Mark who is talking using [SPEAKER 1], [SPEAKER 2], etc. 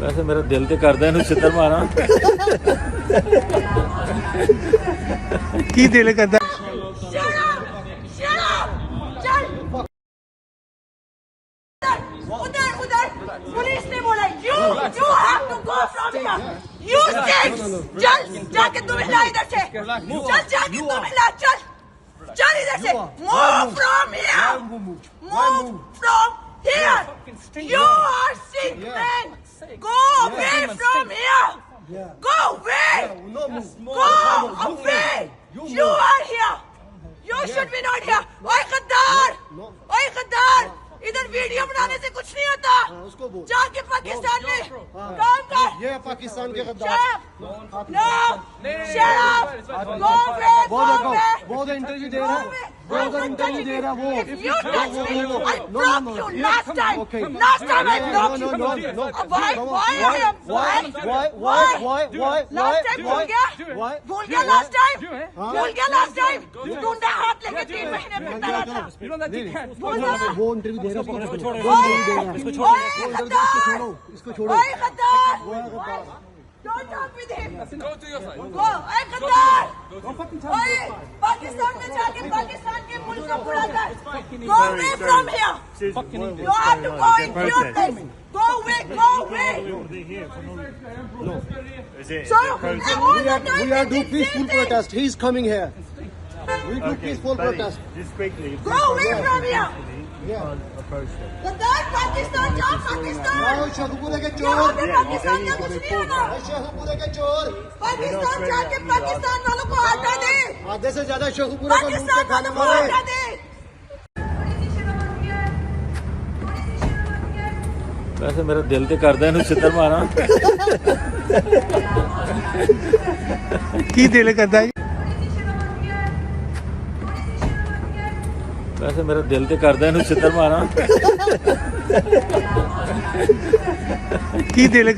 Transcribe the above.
[SPEAKER 1] वैसे मेरा दिल तो करदा इहनूं छित्तर मारां
[SPEAKER 2] की दिल करता
[SPEAKER 3] पुलिस ने बोला you have to go from here. You six, चल जाके तुम हिला इधर से. चल जाके तुम हिला चल. चल इधर से. Move from here. Move from here. You are sick man. Go away from here. Go away. Go away. You are here. You should be not here. ओए गद्दार. ओए गद्दार. इधर वीडियो बनाने से कुछ नहीं होता. जाके पाकिस्तान में काम कर.
[SPEAKER 2] ये पाकिस्तान के
[SPEAKER 3] Shut up. No. Shut up. Go away. Go away.
[SPEAKER 2] वो तो इंटरव्यू दे रहा है वो तो इंटरव्यू दे रहा है वो
[SPEAKER 3] If you touch me, I block you. Last time. Last time I blocked you. Why? Last time भूल गया? भूल गया last time? भूल गया last time? गुंडा हाथ लेके 3 महीने फिरता रहा था. भूल गया?
[SPEAKER 2] वो इंटरव्यू दे रहा है
[SPEAKER 3] इसको छोड़ो. ओए गद्दार. Don't talk with him. Go to your side. Go. ओए गद्दार. ओए पाकिस्तान में जाके पाकिस्तान के मुल्क का बुरा कर. Go away from here. You have to go into your place. Go away. Go away. So all the time
[SPEAKER 2] we are doing peaceful protest he is coming here we do peaceful protest
[SPEAKER 1] Just quickly.
[SPEAKER 3] Go away from here. गद्दार पाकिस्तान जाओ पाकिस्तान.
[SPEAKER 2] शेखपुरे के
[SPEAKER 3] यहाँ
[SPEAKER 2] चोर
[SPEAKER 3] पे पाकिस्तान का कुछ नहीं होगा.
[SPEAKER 2] शेखपुरे के चोर
[SPEAKER 3] पाकिस्तान जाके पाकिस्तान वालों को हटा दे.
[SPEAKER 2] आधे से ज्यादा शेखपुरे का मुंह पे
[SPEAKER 3] पाकिस्तान
[SPEAKER 2] खाने
[SPEAKER 3] वालों को
[SPEAKER 2] वाले
[SPEAKER 3] हटा दे.
[SPEAKER 1] वैसे मेरा दिल तो करदा इहनूं छित्तर मारां
[SPEAKER 2] की दिल करता है
[SPEAKER 1] वैसे मेरा दिल तो करदा इहनूं छित्तर मारां
[SPEAKER 2] की दिल